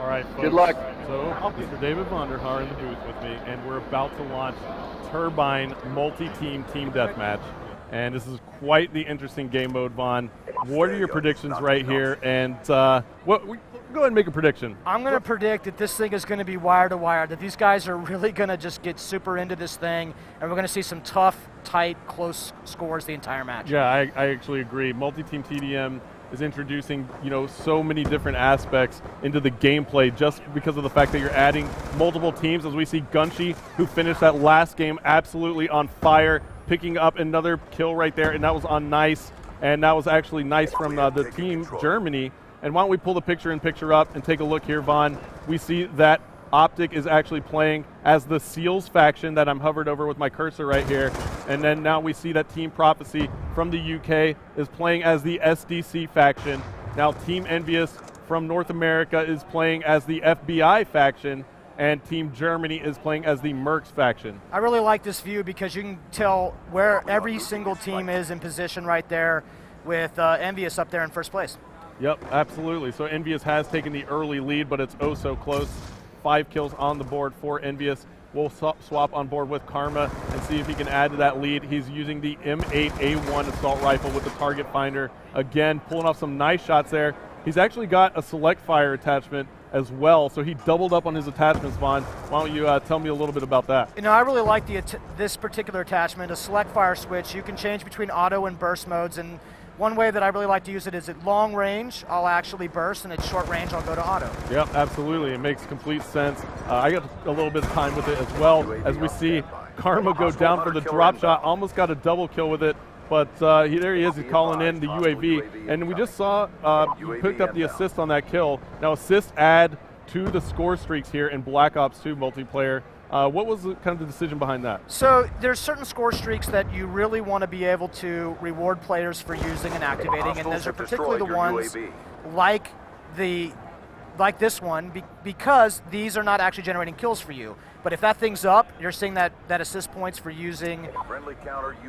All right, folks. Good luck. So, Mr. David Vonderhaar in the booth with me, and we're about to launch Turbine multi-team team deathmatch. And this is quite the interesting game mode, Vaughn. What are your predictions right here? And go ahead and make a prediction. I'm going to predict that this thing is going to be wire to wire, that these guys are really going to just get super into this thing, and we're going to see some tough, tight, close scores the entire match. Yeah, I actually agree. Multi-team TDM is introducing, so many different aspects into the gameplay just because of the fact that you're adding multiple teams, as we see Gunshi, who finished that last game absolutely on fire, picking up another kill right there, and that was on Nice, and that was actually Nice from the team Germany. And why don't we pull the picture up and take a look here, Vaughn. We see that Optic is actually playing as the Seals faction that I'm hovered over with my cursor right here. And then now we see that Team Prophecy from the UK is playing as the SDC faction. Now Team EnvyUs from North America is playing as the FBI faction, and Team Germany is playing as the Mercs faction. I really like this view because you can tell where every single team is in position right there, with EnvyUs up there in first place. Yep, absolutely. So EnvyUs has taken the early lead, but it's oh so close. 5 kills on the board for EnvyUs. We'll swap on board with Karma and see if he can add to that lead. He's using the M8A1 assault rifle with the target finder. Again, pulling off some nice shots there. He's actually got a select fire attachment as well, so he doubled up on his attachments, Vaughn. Why don't you tell me a little bit about that? I really like this particular attachment, a select fire switch. You can change between auto and burst modes, and one way that I really like to use it is at long range, I'll actually burst, and at short range, I'll go to auto. Yep, absolutely. It makes complete sense. I got a little bit of time with it as well, as we see Karma go down for the drop shot, almost got a double kill with it, but there he is, he's calling in the UAV. And we just saw you picked up the assist on that kill. Now assists add to the score streaks here in Black Ops 2 multiplayer. What was kind of the decision behind that? So there's certain score streaks that you really want to be able to reward players for using and activating, and those are particularly the ones like this one, because these are not actually generating kills for you. But if that thing's up, you're seeing that assist points for using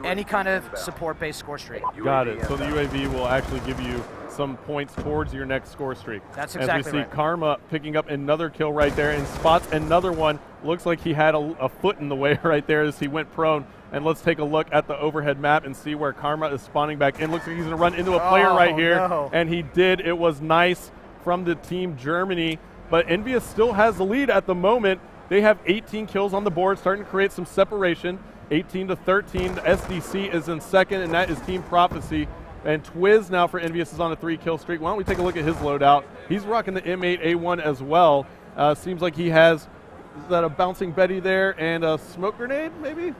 any kind of support-based score streak. Got it. So the UAV will actually give you some points towards your next score streak. That's exactly right. As we see Karma picking up another kill right there and spots another one. Looks like he had a foot in the way right there as he went prone. And let's take a look at the overhead map and see where Karma is spawning back in. Looks like he's going to run into a player right here. No. And he did. It was Nice from the Team Germany. But EnvyUs still has the lead at the moment. They have 18 kills on the board, starting to create some separation. 18 to 13. The SDC is in second, and that is Team Prophecy. And Twiz now for EnvyUs is on a 3-kill streak. Why don't we take a look at his loadout? He's rocking the M8A1 as well. Seems like he has, is that a bouncing Betty there and a smoke grenade maybe?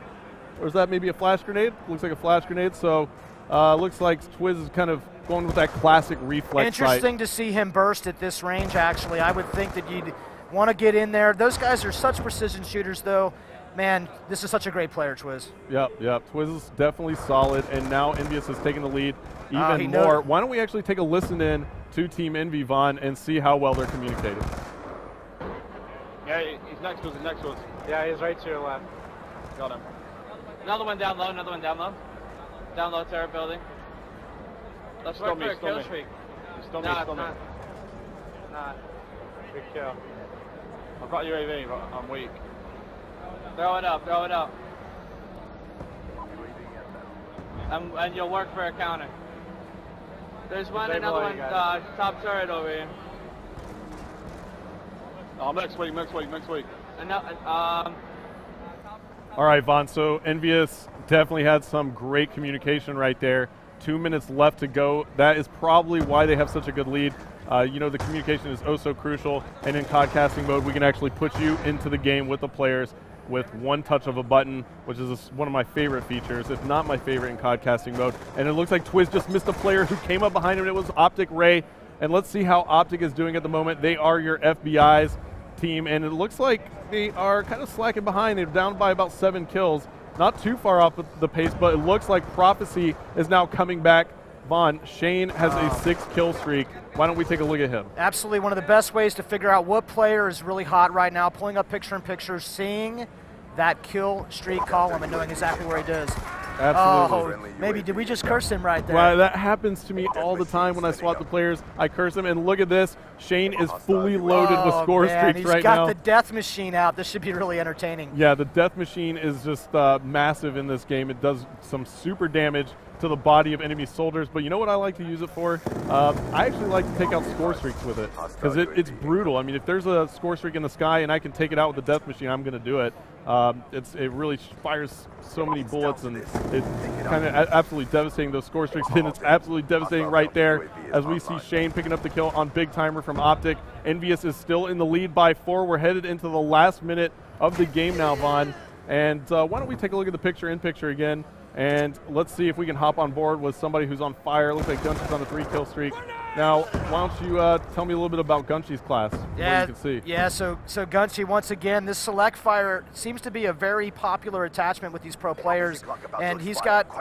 Or is that maybe a flash grenade? Looks like a flash grenade. So looks like Twiz is kind of going with that classic reflex Interesting to see him burst at this range, actually. I would think that you'd want to get in there. Those guys are such precision shooters, though. Man, this is such a great player, Twiz. Yep. Twiz is definitely solid, and now EnvyUs has taken the lead even more. Why don't we actually take a listen in to Team Envy, Vaughn, and see how well they're communicating? Yeah, he's next to us, Yeah, he's right to your left. Got him. Another one down low, Down low, turret building. Let's work for a kill streak. Nah. Good kill. I've got UAV, but I'm weak. Throw it up. And you'll work for a counter. There's another one, top turret over here. Oh, next week. All right, Vaughn, so EnvyUs definitely had some great communication right there. 2 minutes left to go. That is probably why they have such a good lead. The communication is oh so crucial, and in codcasting mode, we can actually put you into the game with the players with one touch of a button, which is one of my favorite features, if not my favorite in codcasting mode. And it looks like Twiz just missed a player who came up behind him. It was Optic Ray. And let's see how Optic is doing at the moment. They are your FBI's team, and it looks like they are kind of slacking behind. They're down by about 7 kills. Not too far off the pace, but it looks like Prophecy is now coming back. Vaughn, Shane has a 6-kill streak. Why don't we take a look at him? Absolutely, one of the best ways to figure out what player is really hot right now, pulling up picture-in-picture, seeing that kill streak column and knowing exactly where he does. Absolutely. Oh, maybe did we just curse him right there? Well, that happens to me all the time when I swap the players. I curse them, and look at this. Shane is fully loaded with score streaks right now. He's got the death machine out. This should be really entertaining. Yeah, the death machine is just massive in this game. It does some super damage to the body of enemy soldiers, but you know what I like to use it for? I actually like to take out score streaks with it, because it's brutal. I mean, if there's a score streak in the sky and I can take it out with the death machine, I'm going to do it. It really fires so many bullets, and it's kind of absolutely devastating, those score streaks, and it's absolutely devastating right there as we see Shane picking up the kill on Big Timer from Optic. EnvyUs is still in the lead by 4. We're headed into the last minute of the game now, Vaughn. And why don't we take a look at the picture-in-picture again, and let's see if we can hop on board with somebody who's on fire. Looks like Gunshy's on a 3-kill streak. Now, why don't you tell me a little bit about Gunshy's class, yeah, what you can see. Yeah, so Gunshy, once again, this select fire seems to be a very popular attachment with these pro players, and he's got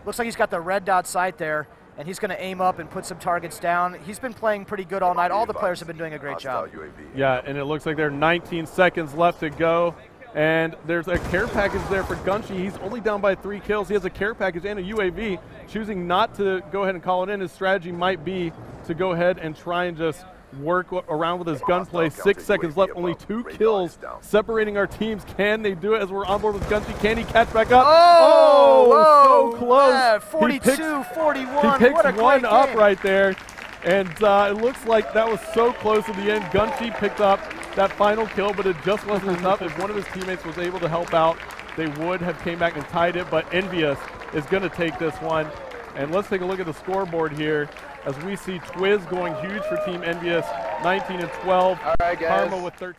looks like he's got the red dot sight there, and he's going to aim up and put some targets down. He's been playing pretty good all night. All the players have been doing a great job. Yeah, and it looks like there are 19 seconds left to go. And there's a care package there for Gunshy. He's only down by 3 kills. He has a care package and a UAV. Choosing not to go ahead and call it in, his strategy might be to go ahead and try and just work around with his gunplay. 6 seconds left, only 2 kills separating our teams. Can they do it as we're on board with Gunshy? Can he catch back up? Oh, so close. Yeah, 42-41. He picks what a one up game. right there. And it looks like that was so close at the end. Gunshy picked up that final kill, but it just wasn't enough. If one of his teammates was able to help out, they would have came back and tied it, but EnvyUs is going to take this one. And let's take a look at the scoreboard here as we see Twiz going huge for Team EnvyUs, 19-12. All right, guys. Karma with 13.